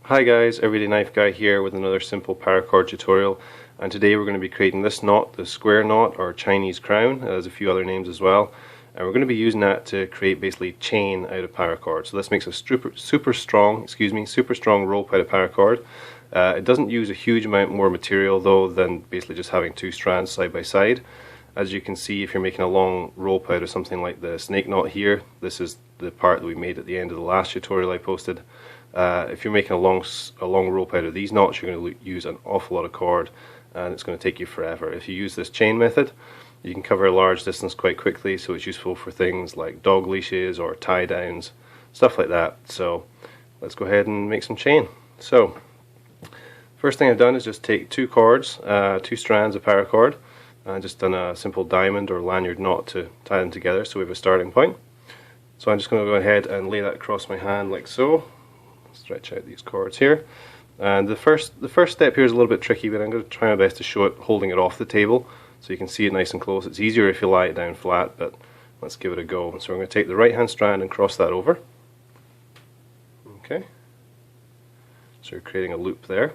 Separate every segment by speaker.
Speaker 1: Hi guys, Everyday Knife Guy here with another simple paracord tutorial, and today we're going to be creating this knot, the square knot or Chinese crown. It has a few other names as well, and we're going to be using that to create basically chain out of paracord. So this makes a super strong rope out of paracord. It doesn't use a huge amount more material though than basically just having two strands side by side. As you can see, if you're making a long rope out of something like the snake knot here, this is the part that we made at the end of the last tutorial I posted. If you're making a long rope out of these knots, you're going to use an awful lot of cord and it's going to take you forever. If you use this chain method, you can cover a large distance quite quickly, so it's useful for things like dog leashes or tie downs, stuff like that. So let's go ahead and make some chain. So first thing I've done is just take two cords, two strands of paracord, and just done a simple diamond or lanyard knot to tie them together so we have a starting point. So I'm just going to go ahead and lay that across my hand like so. Stretch out these cords here, and the first step here is a little bit tricky, but I'm going to try my best to show it holding it off the table so you can see it nice and close. It's easier if you lie it down flat, but let's give it a go. So I'm going to take the right hand strand and cross that over. Okay, so you're creating a loop there,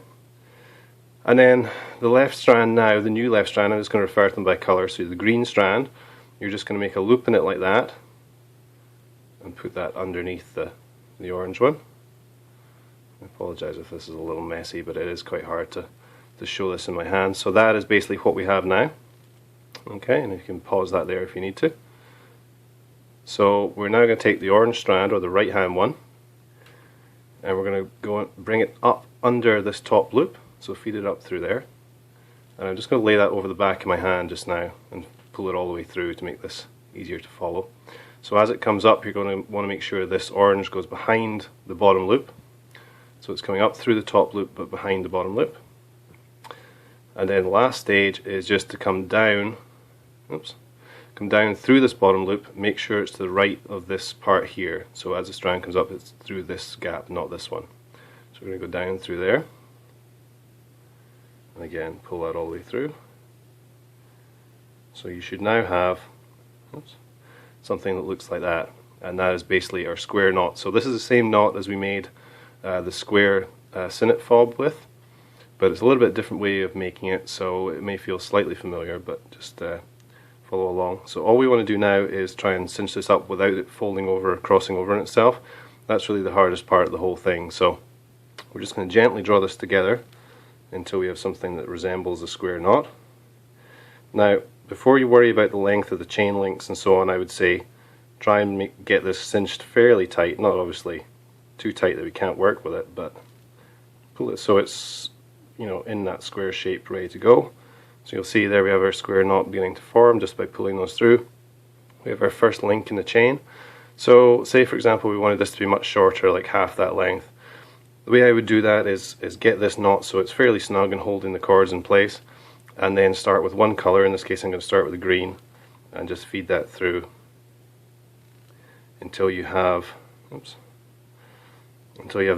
Speaker 1: and then the left strand now, the new left strand, I'm just going to refer to them by colour. So the green strand, you're just going to make a loop in it like that and put that underneath the orange one. I apologise if this is a little messy, but it is quite hard to show this in my hand. So that is basically what we have now. Okay, and you can pause that there if you need to. So we're now going to take the orange strand, or the right hand one, and we're going to go and bring it up under this top loop, so feed it up through there. And I'm just going to lay that over the back of my hand just now and pull it all the way through to make this easier to follow. So as it comes up, you're going to want to make sure this orange goes behind the bottom loop. So it's coming up through the top loop but behind the bottom loop. And then the last stage is just to come down, come down through this bottom loop, make sure it's to the right of this part here. So as the strand comes up, it's through this gap, not this one. So we're going to go down through there. And again, pull that all the way through. So you should now have something that looks like that. And that is basically our square knot. So this is the same knot as we made the square sinnet fob with, but it's a little bit different way of making it, so it may feel slightly familiar, but just follow along. So all we want to do now is try and cinch this up without it folding over or crossing over in itself. That's really the hardest part of the whole thing. So we're just going to gently draw this together until we have something that resembles a square knot. Now, before you worry about the length of the chain links and so on, I would say try and get this cinched fairly tight, not obviously too tight that we can't work with it, but pull it so it's, you know, in that square shape, ready to go. So you'll see there we have our square knot beginning to form just by pulling those through. We have our first link in the chain. So say for example we wanted this to be much shorter, like half that length. The way I would do that is get this knot so it's fairly snug and holding the cords in place, and then start with one colour. In this case I'm going to start with the green and just feed that through until you have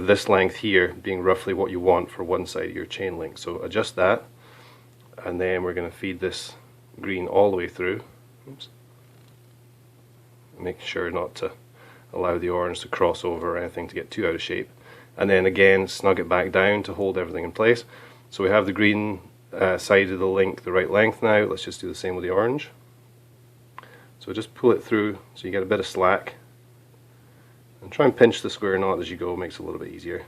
Speaker 1: this length here being roughly what you want for one side of your chain link. So adjust that, and then we're going to feed this green all the way through. Make sure not to allow the orange to cross over or anything to get too out of shape. And then again snug it back down to hold everything in place. So we have the green side of the link the right length now. Let's just do the same with the orange. So just pull it through so you get a bit of slack. And try and pinch the square knot as you go, makes it a little bit easier.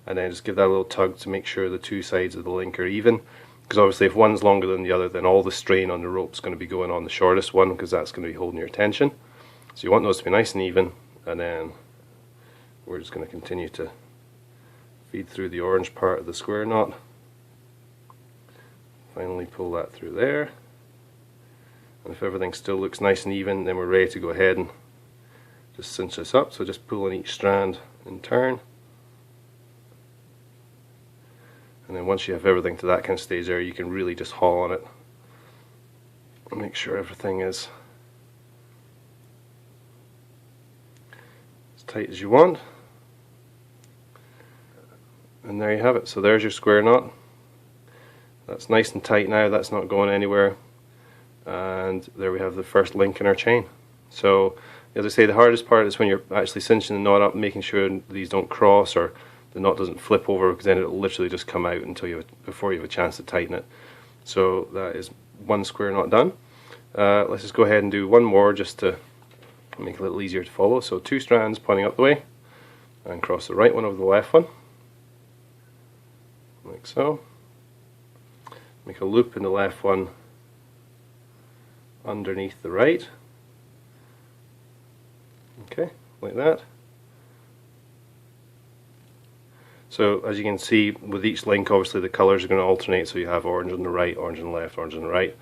Speaker 1: And then just give that a little tug to make sure the two sides of the link are even, because obviously if one's longer than the other, then all the strain on the rope is going to be going on the shortest one, because that's going to be holding your tension. So you want those to be nice and even, and then we're just going to continue to feed through the orange part of the square knot. Finally pull that through there, and if everything still looks nice and even, then we're ready to go ahead and just cinch this up. So just pull on each strand in turn, and then once you have everything to that kind of stage there, you can really just haul on it and make sure everything is as tight as you want. And there you have it. So there's your square knot. That's nice and tight now, that's not going anywhere, and there we have the first link in our chain. So as I say, the hardest part is when you're actually cinching the knot up, making sure these don't cross or the knot doesn't flip over, because then it'll literally just come out before you have a chance to tighten it. So that is one square knot done. Let's just go ahead and do one more just to make it a little easier to follow. So 2 strands pointing up the way, and cross the right one over the left one, like so. Make a loop in the left one underneath the right. Okay, like that. So as you can see, with each link, obviously the colours are going to alternate, so you have orange on the right, orange on the left, orange on the right.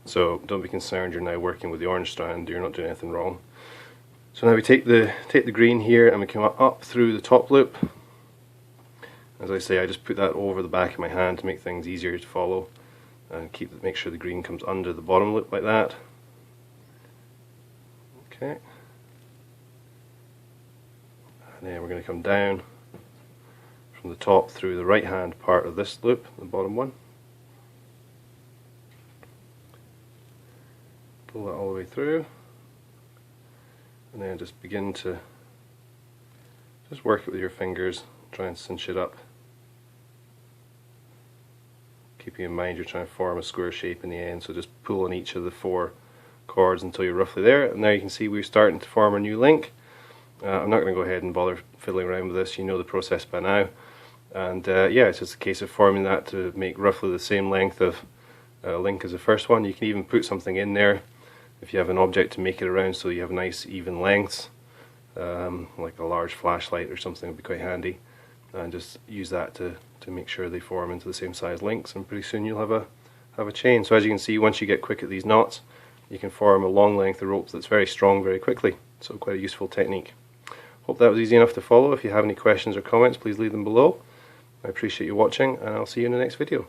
Speaker 1: So don't be concerned, you're now working with the orange strand, you're not doing anything wrong. So now we take the green here and we come up through the top loop. As I say, I just put that over the back of my hand to make things easier to follow, and make sure the green comes under the bottom loop like that. Okay. And then we're going to come down from the top through the right hand part of this loop, the bottom one. Pull that all the way through, and then just begin to just work it with your fingers, try and cinch it up. Keeping in mind you're trying to form a square shape in the end, so just pull on each of the 4 cords until you're roughly there, and now you can see we're starting to form a new link. I'm not going to go ahead and bother fiddling around with this, you know the process by now. And yeah, it's just a case of forming that to make roughly the same length of link as the first one. You can even put something in there if you have an object to make it around, so you have nice even lengths, like a large flashlight or something would be quite handy, and just use that to make sure they form into the same size links, and pretty soon you'll have a chain. So as you can see, once you get quick at these knots, you can form a long length of rope that's very strong very quickly. So quite a useful technique. Hope that was easy enough to follow. If you have any questions or comments, please leave them below. I appreciate you watching, and I'll see you in the next video.